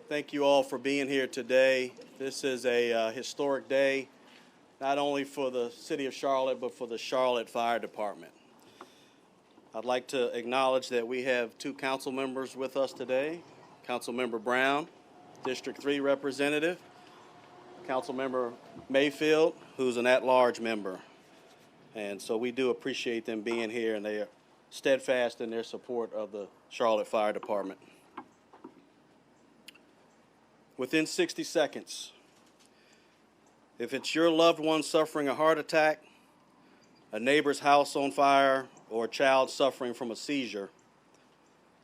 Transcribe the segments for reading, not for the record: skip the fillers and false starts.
Thank you all for being here today. This is a historic day, not only for the city of Charlotte, but for the Charlotte Fire Department. I'd like to acknowledge that we have two council members with us today. Councilmember Brown, District 3 representative, Councilmember Mayfield, who's an at-large member. And so we do appreciate them being here, and they are steadfast in their support of the Charlotte Fire Department. Within 60 seconds, if it's your loved one suffering a heart attack, a neighbor's house on fire, or a child suffering from a seizure,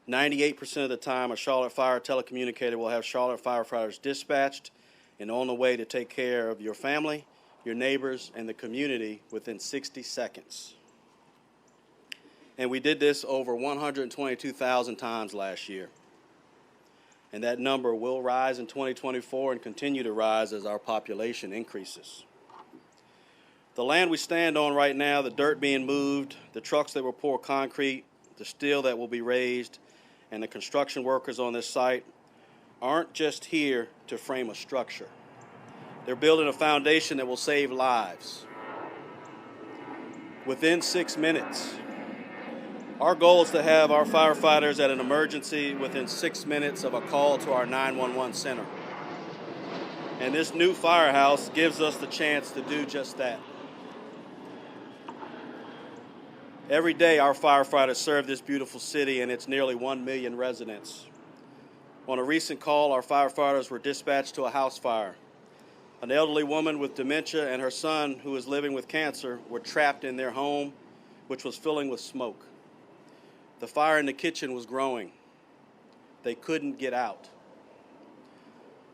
98% of the time a Charlotte Fire telecommunicator will have Charlotte firefighters dispatched and on the way to take care of your family, your neighbors, and the community within 60 seconds. And we did this over 122,000 times last year. And that number will rise in 2024 and continue to rise as our population increases. The land we stand on right now, the dirt being moved, the trucks that will pour concrete, the steel that will be raised, and the construction workers on this site aren't just here to frame a structure. They're building a foundation that will save lives. Within 6 minutes, our goal is to have our firefighters at an emergency within 6 minutes of a call to our 911 center. And this new firehouse gives us the chance to do just that. Every day, our firefighters serve this beautiful city and its nearly 1 million residents. On a recent call, our firefighters were dispatched to a house fire. An elderly woman with dementia and her son, who is living with cancer, were trapped in their home, which was filling with smoke. The fire in the kitchen was growing. They couldn't get out.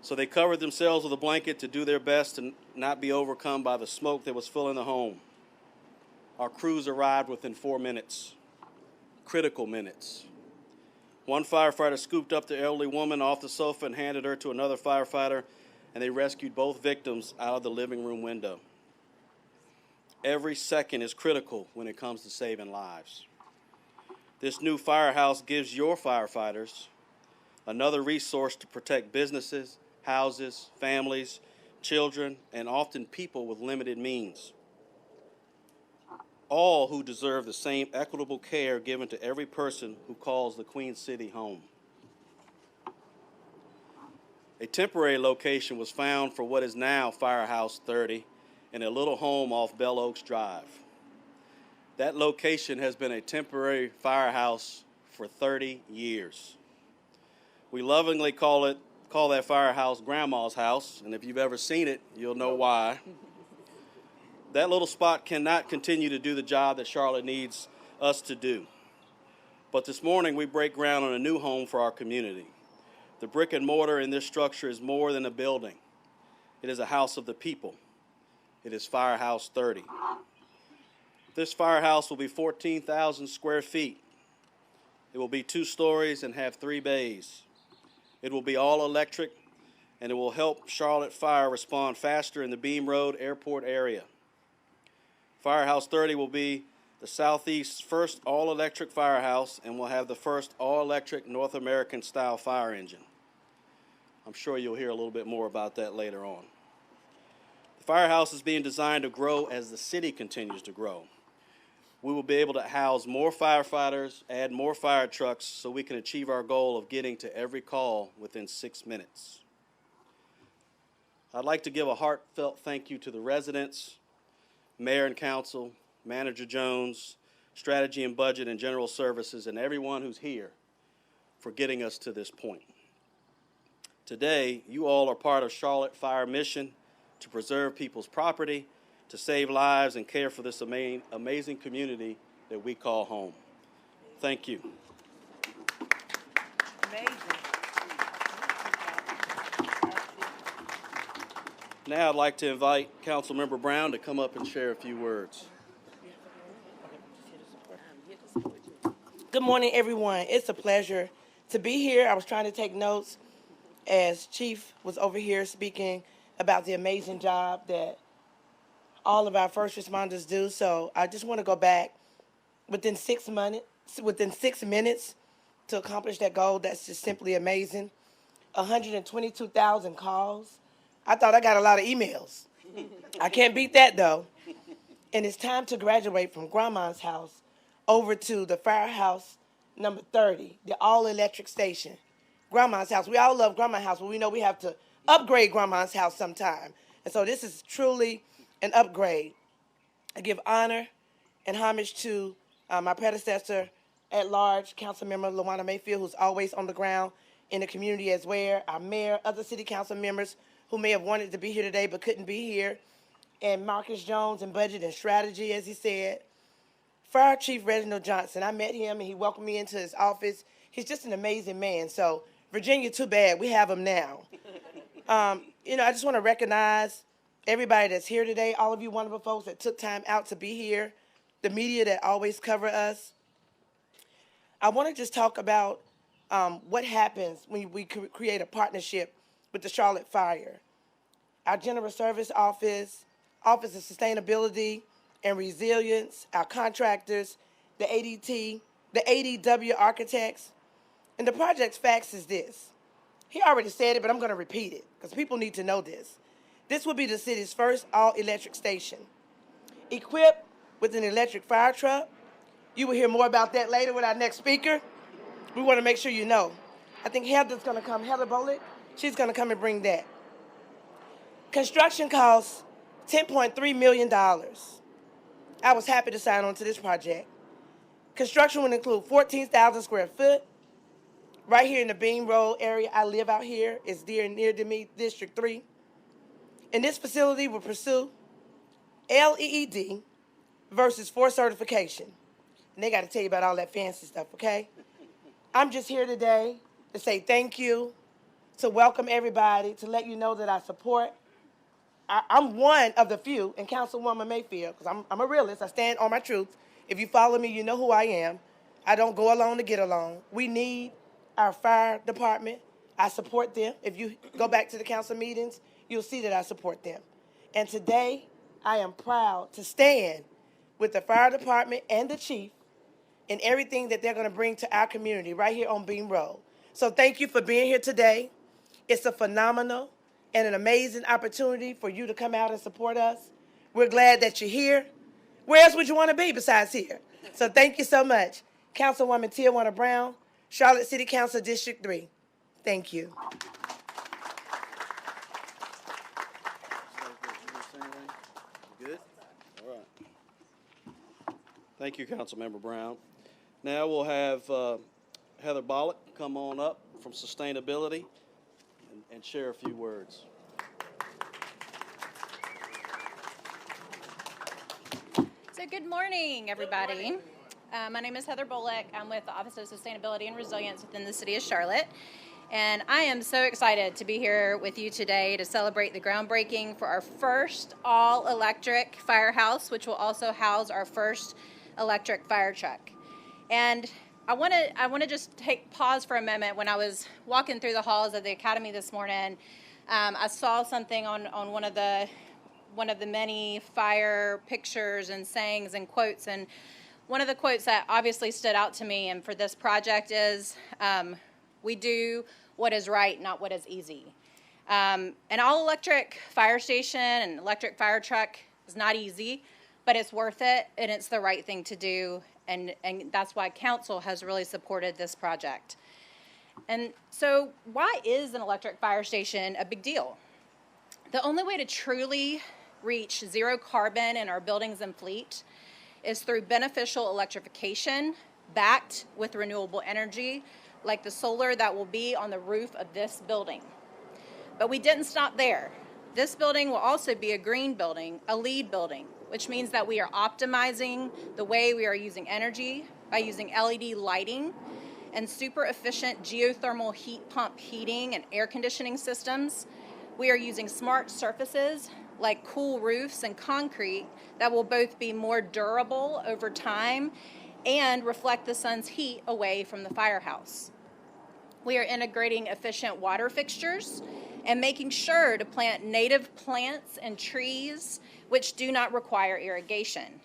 So they covered themselves with a blanket to do their best to not be overcome by the smoke that was filling the home. Our crews arrived within 4 minutes, critical minutes. One firefighter scooped up the elderly woman off the sofa and handed her to another firefighter, and they rescued both victims out of the living room window. Every second is critical when it comes to saving lives. This new firehouse gives your firefighters another resource to protect businesses, houses, families, children, and often people with limited means. All who deserve the same equitable care given to every person who calls the Queen City home. A temporary location was found for what is now Firehouse 30 in a little home off Bell Oaks Drive. That location has been a temporary firehouse for 30 years. We lovingly call that firehouse Grandma's house, and if you've ever seen it, you'll know why. That little spot cannot continue to do the job that Charlotte needs us to do. But this morning, we break ground on a new home for our community. The brick and mortar in this structure is more than a building. It is a house of the people. It is Firehouse 30. This firehouse will be 14,000 square feet. It will be 2 stories and have 3 bays. It will be all electric, and it will help Charlotte Fire respond faster in the Beam Road Airport area. Firehouse 30 will be the Southeast's first all-electric firehouse and will have the first all-electric North American-style fire engine. I'm sure you'll hear a little bit more about that later on. The firehouse is being designed to grow as the city continues to grow. We will be able to house more firefighters, add more fire trucks, so we can achieve our goal of getting to every call within 6 minutes. I'd like to give a heartfelt thank you to the residents, Mayor and Council, Manager Jones, Strategy and Budget and General Services, and everyone who's here for getting us to this point. Today, you all are part of Charlotte Fire mission to preserve people's property, to save lives and care for this amazing community that we call home. Thank you. Amazing. Now I'd like to invite Councilmember Brown to come up and share a few words. Good morning, everyone. It's a pleasure to be here. I was trying to take notes as Chief was over here speaking about the amazing job that all of our first responders do. So I just want to go back within 6 minutes to accomplish that goal. That's just simply amazing. 122,000 calls. I thought I got a lot of emails. I can't beat that though. And it's time to graduate from Grandma's house over to the Firehouse number 30, the all-electric station. Grandma's house. We all love Grandma's house, but we know we have to upgrade Grandma's house sometime. And so this is truly an upgrade. I give honor and homage to my predecessor at large, Councilmember LaWanna Mayfield, who's always on the ground in the community as well, our mayor, other city council members who may have wanted to be here today but couldn't be here, and Marcus Jones in budget and strategy, as he said. Fire Chief Reginald Johnson, I met him and he welcomed me into his office. He's just an amazing man. So Virginia, too bad, we have him now. I just want to recognize everybody that's here today, all of you wonderful folks that took time out to be here, the media that always cover us. I want to just talk about what happens when we create a partnership with the Charlotte Fire. Our General Service Office, Office of Sustainability and Resilience, our contractors, the ADT, the ADW architects. And the project's facts is this. He already said it, but I'm going to repeat it because people need to know this. This will be the city's first all-electric station. Equipped with an electric fire truck. You will hear more about that later with our next speaker. We want to make sure you know. I think Heather's going to come, Heather Bullock, she's going to come and bring that. Construction costs $10.3 million. I was happy to sign on to this project. Construction will include 14,000 square foot. Right here in the Bean Road area, I live out here. It's near to me, District 3. And this facility will pursue LEED versus 4 certification. And they got to tell you about all that fancy stuff, okay? I'm just here today to say thank you, to welcome everybody, to let you know that I support. I'm one of the few, and Councilwoman Mayfield, because I'm a realist, I stand on my truth. If you follow me, you know who I am. I don't go alone to get along. We need our fire department. I support them. If you go back to the council meetings, you'll see that I support them. And today, I am proud to stand with the fire department and the chief in everything that they're going to bring to our community right here on Beam Road. So thank you for being here today. It's a phenomenal and an amazing opportunity for you to come out and support us. We're glad that you're here. Where else would you want to be besides here? So thank you so much. Councilwoman Tijuana Brown, Charlotte City Council District 3. Thank you. Good? All right. Thank you, Councilmember Brown. Now we'll have Heather Bullock come on up from Sustainability and share a few words. So good morning, everybody. My name is Heather Bullock. I'm with the Office of Sustainability and Resilience within the City of Charlotte. And I am so excited to be here with you today to celebrate the groundbreaking for our first all-electric firehouse, which will also house our first electric fire truck. And I want to just pause for a moment. When I was walking through the halls of the Academy this morning, I saw something on one of the many fire pictures and sayings and quotes. And one of the quotes that obviously stood out to me and for this project is, we do what is right, not what is easy. An all-electric fire station and electric fire truck is not easy, but it's worth it, and it's the right thing to do, and that's why Council has really supported this project. And so why is an electric fire station a big deal? The only way to truly reach zero carbon in our buildings and fleet is through beneficial electrification backed with renewable energy, like the solar that will be on the roof of this building. But we didn't stop there. This building will also be a green building, a LEED building, which means that we are optimizing the way we are using energy by using LED lighting and super efficient geothermal heat pump heating and air conditioning systems. We are using smart surfaces like cool roofs and concrete that will both be more durable over time and reflect the sun's heat away from the firehouse. We are integrating efficient water fixtures and making sure to plant native plants and trees which do not require irrigation.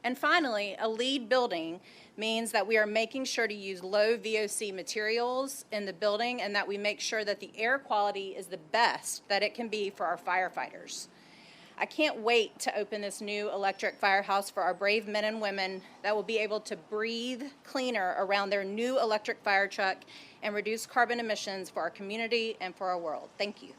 And finally, a LEED building means that we are making sure to use low VOC materials in the building and that we make sure that the air quality is the best that it can be for our firefighters. I can't wait to open this new electric firehouse for our brave men and women that will be able to breathe cleaner around their new electric fire truck and reduce carbon emissions for our community and for our world. Thank you.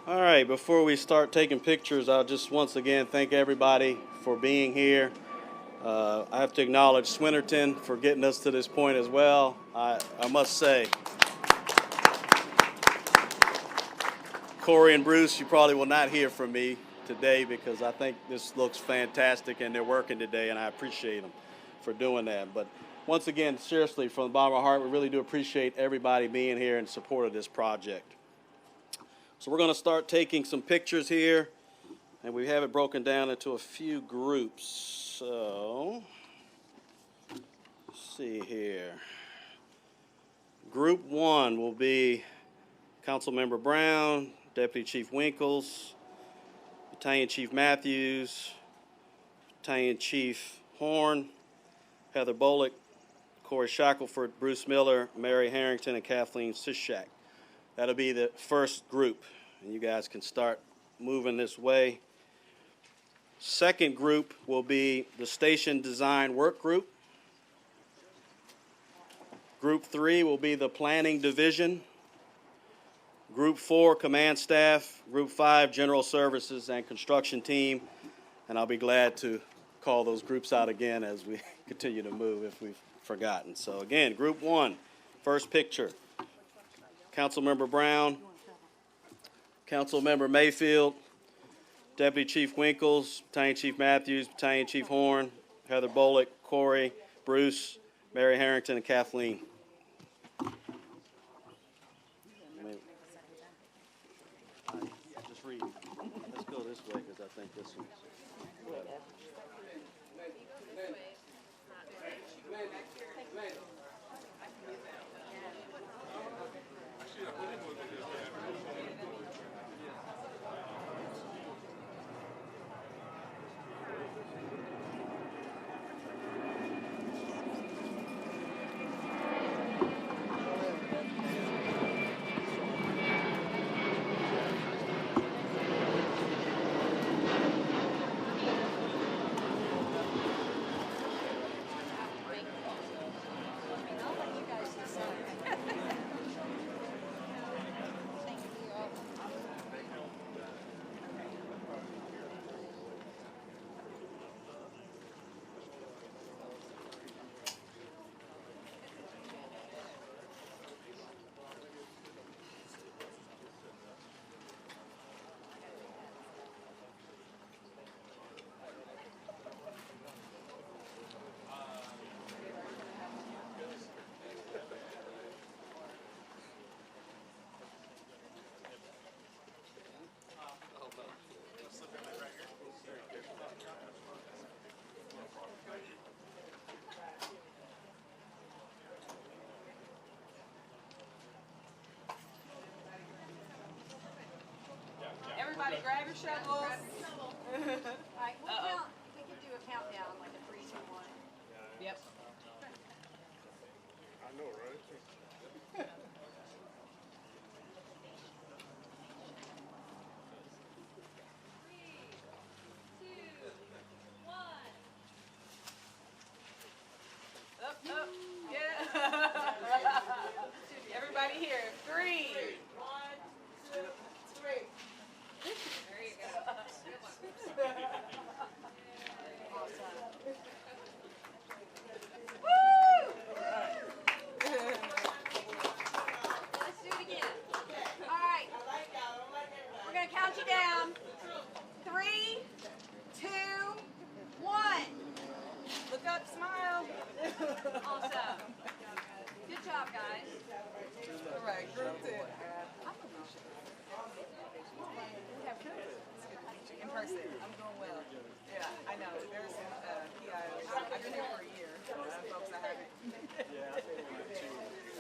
All right, before we start taking pictures, I'll just once again thank everybody for being here. I have to acknowledge Swinnerton for getting us to this point as well. I must say, Corey and Bruce, you probably will not hear from me today because I think this looks fantastic and they're working today, and I appreciate them for doing that. But once again, seriously, from the bottom of our heart, we really do appreciate everybody being here in support of this project. So we're going to start taking some pictures here, and we have it broken down into a few groups. So, let's see here. Group 1 will be Councilmember Brown, Deputy Chief Winkles, Battalion Chief Matthews, Battalion Chief Horn, Heather Bullock, Corey Shackelford, Bruce Miller, Mary Harrington, and Kathleen Sishak. That'll be the first group, and you guys can start moving this way. Second group will be the Station Design Work Group. Group 3 will be the Planning Division. Group 4, Command Staff. Group 5, General Services and Construction Team. And I'll be glad to call those groups out again as we continue to move if we've forgotten. So again, Group 1, first picture. Councilmember Brown, Councilmember Mayfield, Deputy Chief Winkles, Battalion Chief Matthews, Battalion Chief Horn, Heather Bullock, Corey, Bruce, Mary Harrington, and Kathleen. Just read. Let's go this way because I think this one's. Everybody grab your shovels. All right, we can do a countdown, like a 3, 2, 1. Yep. I know, right? Up, up. Yeah. Everybody here. 3. 1, 2, 3. There you go. Woo! Let's do it again. All right. We're going to count you down. 3, 2, 1. Look up, smile. Awesome. Good job, guys. All right, group 2. In person, I'm doing well. Yeah, I know. There's some PIOs. I've been here for a year. Some folks I haven't.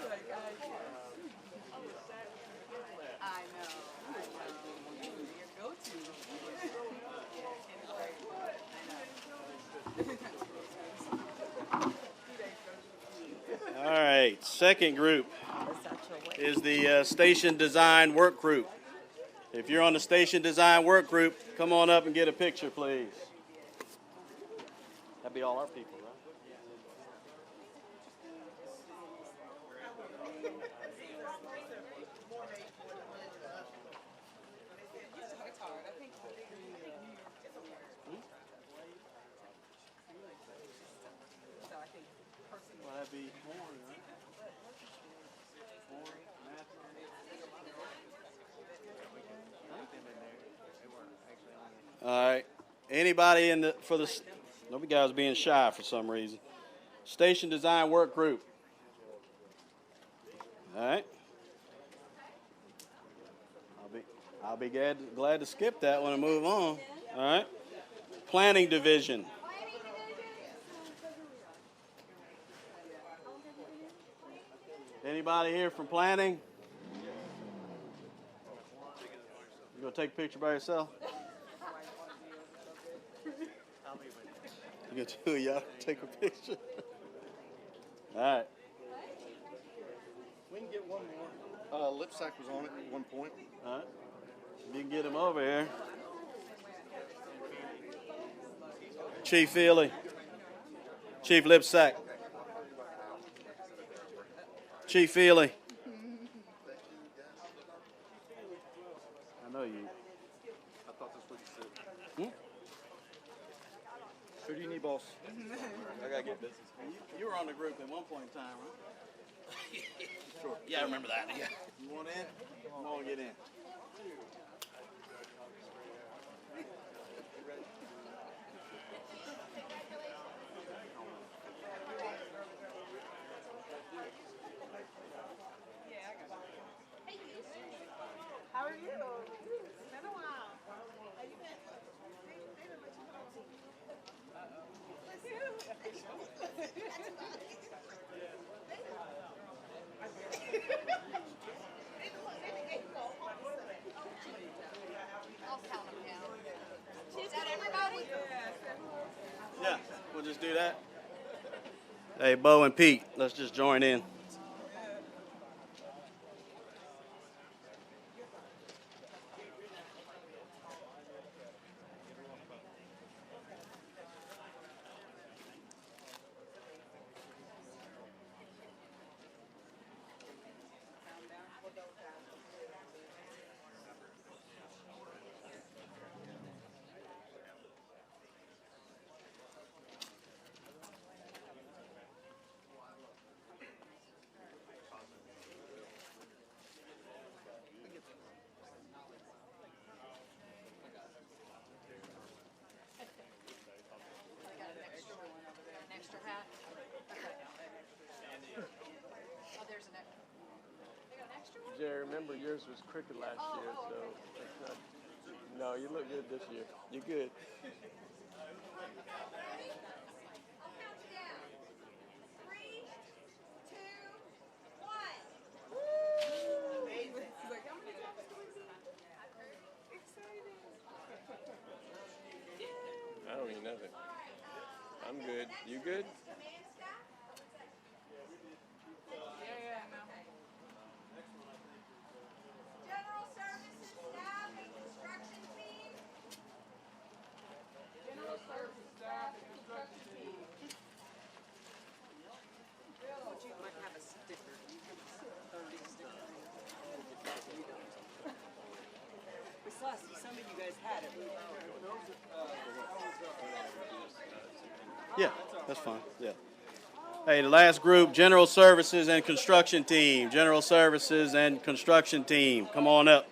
Like, I know. right, second group is the station design work group. If you're on the station design work group, come on up and get a picture, please. That'd be all our people, right? Well, that'd be more, right? All right. Anybody in the nobody guys being shy for some reason. Station design work group. All right. I'll be glad to skip that one and move on. All right. Planning division. Anybody here from planning? You gonna take a picture by yourself? You get two of y'all take a picture. All right. We can get one more. Lipsack was on it at one point. All right. You can get him over here. Chief Feely. Chief Lipsack. Chief Feely. I know you. I thought that's what you said. Who do you need, boss? I gotta get business. You were on the group at one point in time, right? Sure. Yeah, I remember that. Yeah. You want in? Come on, get in. How are you? It's been a while. How you been? I'll count them down. Is that everybody? Yeah, we'll just do that. Hey, Bo and Pete, let's just join in. An extra hat? Okay. Oh, there's an extra. They got an extra one? Jerry, remember yours was crooked last year, so it's not, no, you look good this year. You're good. Ready? I'll count you down. 3, 2, 1. Amazing. He's like, how many times do we do? Exciting. I don't need nothing. I'm good. You good? General services staff and construction team. General services staff and construction team. You might have a sticker. You can throw a sticker. We saw some of you guys had it. Yeah, that's fine. Yeah. Hey, the last group, General Services and Construction Team. General Services and Construction Team. Come on up.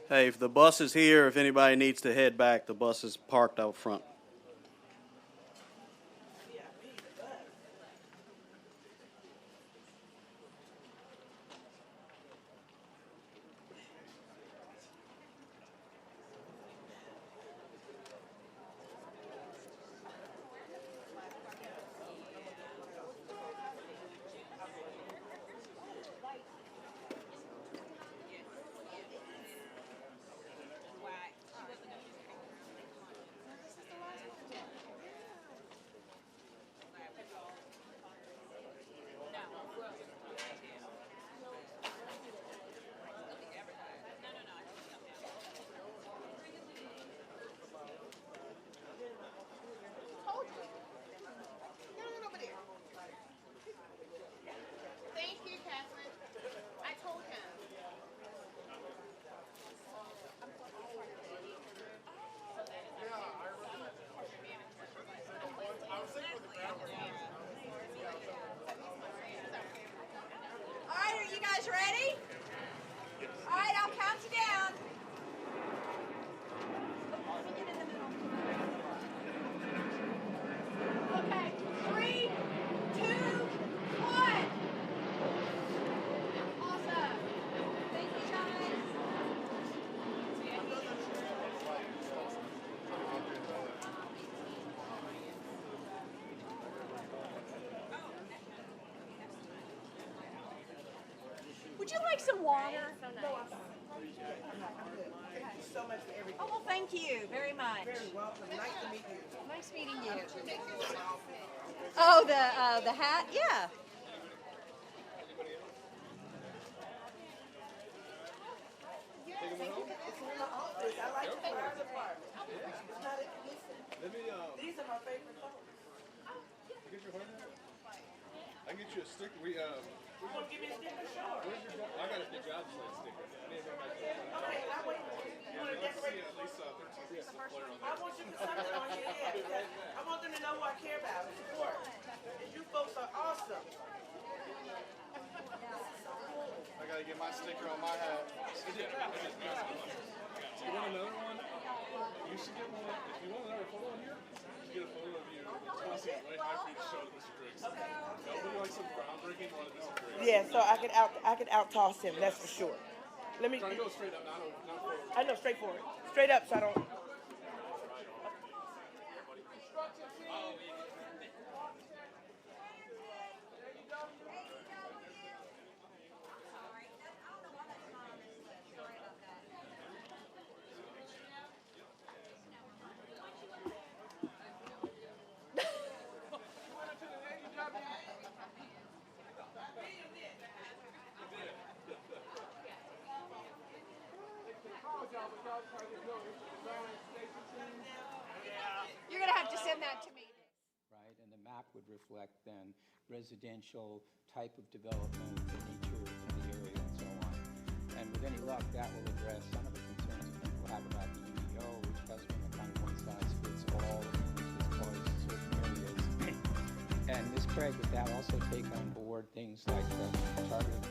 Hey, if the bus is here, if anybody needs to head back, the bus is parked out front. Would you like some water? No, I'm fine. Thank you so much for everything. Oh, well, thank you very much. Very welcome. Nice to meet you. Nice meeting you. Oh, the hat? Yeah. It's in the office. I like the fire department. It's not a listen. These are my favorite colors. Get your haircut? I can get you a sticker. You want to give me a sticker? Sure. I got a good job site sticker. Okay, I'll wait. You want to decorate? At least 13 pieces of flare on I want you to something on here. Yeah. I want them to know who I care about and support. And you folks are awesome. I gotta get my sticker on my hat. You want another one? You should get one. If you want another photo in here, you should get a photo of you. It's gonna seem way high for you to show to Mr. Griggs. Y'all put like some groundbreaking one of Mr. Griggs. Yeah, so I could out toss him. That's for sure. Let me. Try to go straight up, not forward. I know, straight forward. Straight up, so I don't. You're going to have to send that to me. Right, and the map would reflect then residential type of development, the nature of the area, and so on. And with any luck, that will address some of the concerns people have about the UDO, which has been a kind of one-size-fits-all, as far as certain areas. And Ms. Craig, would that also take on board things like the targeted